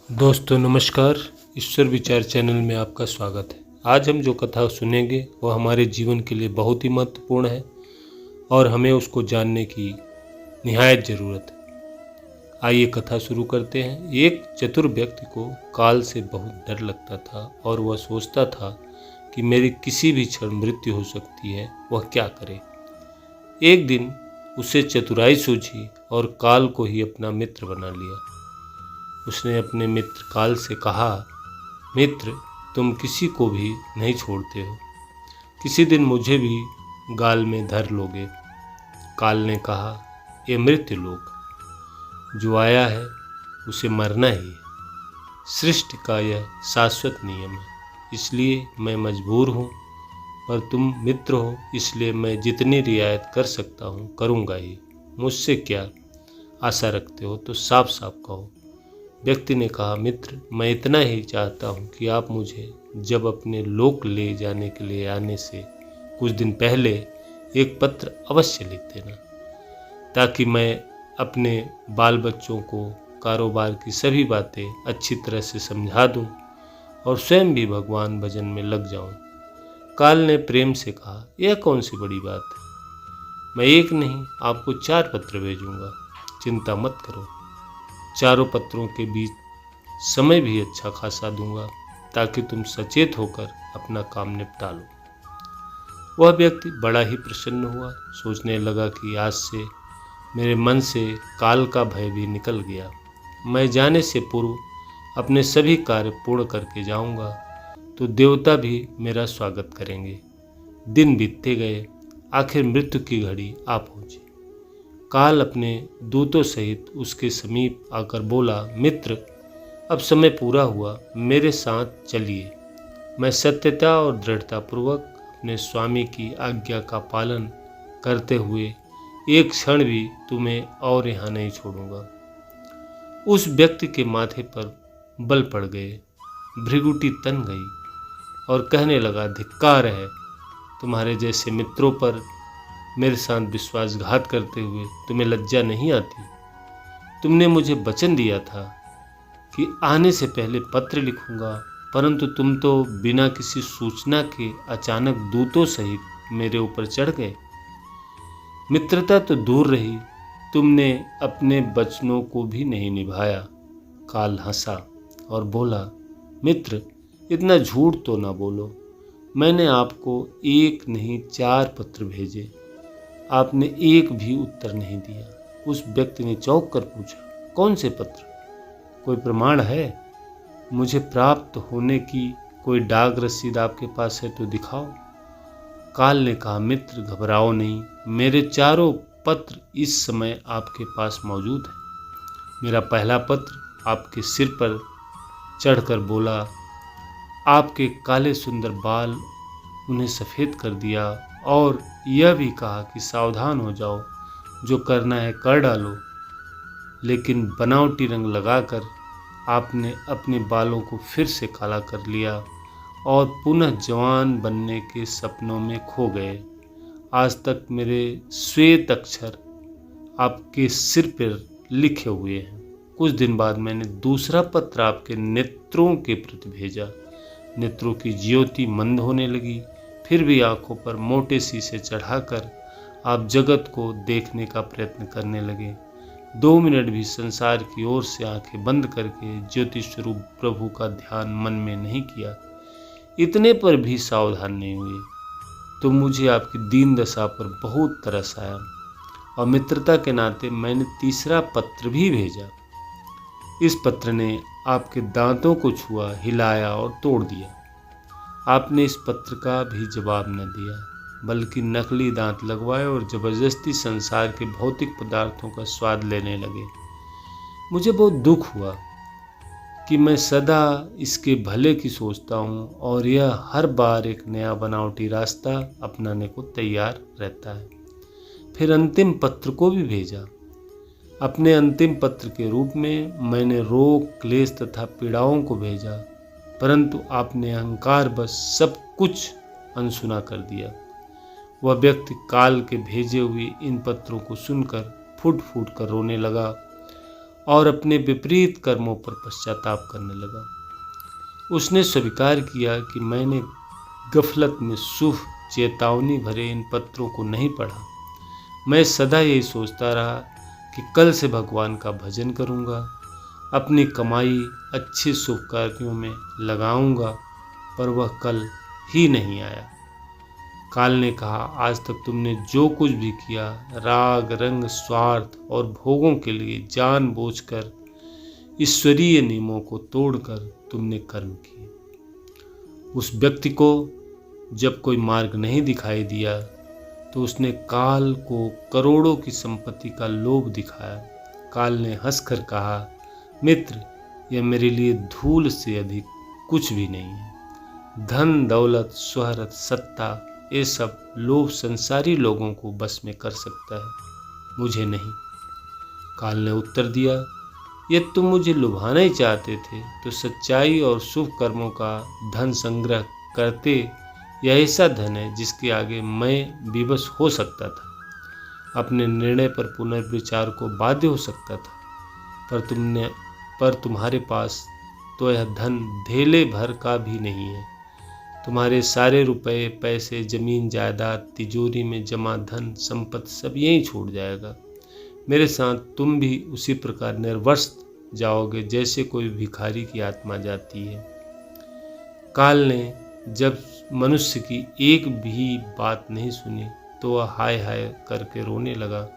दोस्तों नमस्कार। ईश्वर विचार चैनल में आपका स्वागत है। आज हम जो कथा सुनेंगे वह हमारे जीवन के लिए बहुत ही महत्वपूर्ण है और हमें उसको जानने की निहायत ज़रूरत है। आइए कथा शुरू करते हैं। एक चतुर व्यक्ति को काल से बहुत डर लगता था और वह सोचता था कि मेरी किसी भी क्षण मृत्यु हो सकती है, वह क्या करे। एक दिन उसे चतुराई सूझी और काल को ही अपना मित्र बना लिया। उसने अपने मित्र काल से कहा, मित्र, तुम किसी को भी नहीं छोड़ते हो, किसी दिन मुझे भी गाल में धर लोगे। काल ने कहा, ये मृत्यु लोक, जो आया है उसे मरना ही है। सृष्टि का यह शाश्वत नियम है, इसलिए मैं मजबूर हूँ, पर तुम मित्र हो इसलिए मैं जितनी रियायत कर सकता हूँ करूँगा ही। मुझसे क्या आशा रखते हो तो साफ साफ कहो। व्यक्ति ने कहा, मित्र, मैं इतना ही चाहता हूँ कि आप मुझे जब अपने लोक ले जाने के लिए आने से कुछ दिन पहले एक पत्र अवश्य लिख देना, ताकि मैं अपने बाल बच्चों को कारोबार की सभी बातें अच्छी तरह से समझा दूँ और स्वयं भी भगवान भजन में लग जाऊँ। काल ने प्रेम से कहा, यह कौन सी बड़ी बात है, मैं एक नहीं आपको 4 पत्र भेजूँगा, चिंता मत करो। चारों पत्रों के बीच समय भी अच्छा खासा दूंगा, ताकि तुम सचेत होकर अपना काम निपटा लो। वह व्यक्ति बड़ा ही प्रसन्न हुआ, सोचने लगा कि आज से मेरे मन से काल का भय भी निकल गया। मैं जाने से पूर्व अपने सभी कार्य पूर्ण करके जाऊंगा, तो देवता भी मेरा स्वागत करेंगे। दिन बीतते गए, आखिर मृत्यु की घड़ी आ पहुंची। काल अपने दूतों सहित उसके समीप आकर बोला, मित्र, अब समय पूरा हुआ, मेरे साथ चलिए। मैं सत्यता और दृढ़तापूर्वक अपने स्वामी की आज्ञा का पालन करते हुए एक क्षण भी तुम्हें और यहाँ नहीं छोड़ूंगा। उस व्यक्ति के माथे पर बल पड़ गए, भृगुटी तन गई और कहने लगा, धिक्कार है, तुम्हारे जैसे मित्रों पर मेरे साथ विश्वासघात करते हुए तुम्हें लज्जा नहीं आती। तुमने मुझे वचन दिया था कि आने से पहले पत्र लिखूंगा, परंतु तुम तो बिना किसी सूचना के अचानक दूतों सहित मेरे ऊपर चढ़ गए। मित्रता तो दूर रही, तुमने अपने वचनों को भी नहीं निभाया। काल हंसा और बोला, मित्र, इतना झूठ तो ना बोलो। मैंने आपको एक नहीं 4 पत्र भेजे, आपने एक भी उत्तर नहीं दिया। उस व्यक्ति ने चौंक कर पूछा, कौन से पत्र, कोई प्रमाण है? मुझे प्राप्त होने की कोई डाक रसीद आपके पास है तो दिखाओ। काल ने कहा, मित्र, घबराओ नहीं, मेरे चारों पत्र इस समय आपके पास मौजूद है। मेरा पहला पत्र आपके सिर पर चढ़कर बोला, आपके काले सुंदर बाल उन्हें सफ़ेद कर दिया और यह भी कहा कि सावधान हो जाओ, जो करना है कर डालो। लेकिन बनावटी रंग लगाकर आपने अपने बालों को फिर से काला कर लिया और पुनः जवान बनने के सपनों में खो गए। आज तक मेरे श्वेत अक्षर आपके सिर पर लिखे हुए हैं। कुछ दिन बाद मैंने दूसरा पत्र आपके नेत्रों के प्रति भेजा। नेत्रों की ज्योति मंद होने लगी, फिर भी आंखों पर मोटे शीशे चढ़ाकर आप जगत को देखने का प्रयत्न करने लगे। 2 मिनट भी संसार की ओर से आंखें बंद करके ज्योति स्वरूप प्रभु का ध्यान मन में नहीं किया। इतने पर भी सावधान नहीं हुए तो मुझे आपकी दीन दशा पर बहुत तरस आया और मित्रता के नाते मैंने तीसरा पत्र भी भेजा। इस पत्र ने आपके दांतों को छुआ, हिलाया और तोड़ दिया। आपने इस पत्र का भी जवाब न दिया, बल्कि नकली दांत लगवाए और जबरदस्ती संसार के भौतिक पदार्थों का स्वाद लेने लगे। मुझे बहुत दुख हुआ कि मैं सदा इसके भले की सोचता हूँ और यह हर बार एक नया बनावटी रास्ता अपनाने को तैयार रहता है। फिर अंतिम पत्र को भी भेजा। अपने अंतिम पत्र के रूप में मैंने रोग, क्लेश तथा पीड़ाओं को भेजा, परंतु आपने अहंकार बस सब कुछ अनसुना कर दिया। वह व्यक्ति काल के भेजे हुए इन पत्रों को सुनकर फूट फूट कर रोने लगा और अपने विपरीत कर्मों पर पश्चाताप करने लगा। उसने स्वीकार किया कि मैंने गफलत में शुभ चेतावनी भरे इन पत्रों को नहीं पढ़ा। मैं सदा यही सोचता रहा कि कल से भगवान का भजन करूंगा, अपनी कमाई अच्छे शुभ कार्यों में लगाऊंगा, पर वह कल ही नहीं आया। काल ने कहा, आज तक तुमने जो कुछ भी किया, राग रंग स्वार्थ और भोगों के लिए जानबूझकर ईश्वरीय नियमों को तोड़कर तुमने कर्म किए। उस व्यक्ति को जब कोई मार्ग नहीं दिखाई दिया तो उसने काल को करोड़ों की संपत्ति का लोभ दिखाया। काल ने हंसकर कहा, मित्र, यह मेरे लिए धूल से अधिक कुछ भी नहीं है। धन दौलत शोहरत सत्ता ये सब लोभ संसारी लोगों को बस में कर सकता है, मुझे नहीं। काल ने उत्तर दिया, यदि तुम मुझे लुभाना ही चाहते थे तो सच्चाई और शुभ कर्मों का धन संग्रह करते। यह ऐसा धन है जिसके आगे मैं विवश हो सकता था, अपने निर्णय पर पुनर्विचार को बाध्य हो सकता था, पर तुम्हारे पास तो यह धन धेले भर का भी नहीं है। तुम्हारे सारे रुपए पैसे जमीन जायदाद तिजोरी में जमा धन संपत्ति सब यहीं छूट जाएगा। मेरे साथ तुम भी उसी प्रकार निर्वस्त्र जाओगे जैसे कोई भिखारी की आत्मा जाती है। काल ने जब मनुष्य की एक भी बात नहीं सुनी तो वह हाय हाय करके रोने लगा।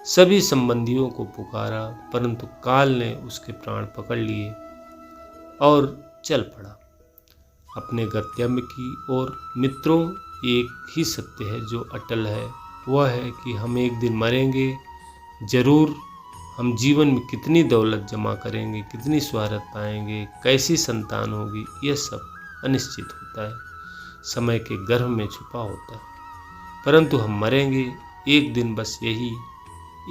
सभी संबंधियों को पुकारा, परंतु काल ने उसके प्राण पकड़ लिए और चल पड़ा अपने गंतव्य की ओर। मित्रों, एक ही सत्य है जो अटल है, वह है कि हम एक दिन मरेंगे जरूर। हम जीवन में कितनी दौलत जमा करेंगे, कितनी शोहरत पाएंगे, कैसी संतान होगी, यह सब अनिश्चित होता है, समय के गर्भ में छुपा होता है, परंतु हम मरेंगे एक दिन। बस यही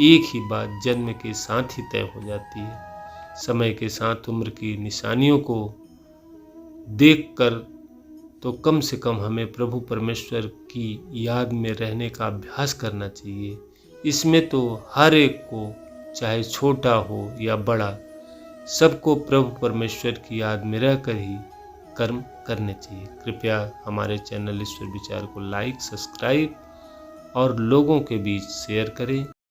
एक ही बात जन्म के साथ ही तय हो जाती है। समय के साथ उम्र की निशानियों को देखकर तो कम से कम हमें प्रभु परमेश्वर की याद में रहने का अभ्यास करना चाहिए। इसमें तो हर एक को, चाहे छोटा हो या बड़ा, सबको प्रभु परमेश्वर की याद में रहकर ही कर्म करने चाहिए। कृपया हमारे चैनल ईश्वर विचार को लाइक, सब्सक्राइब और लोगों के बीच शेयर करें।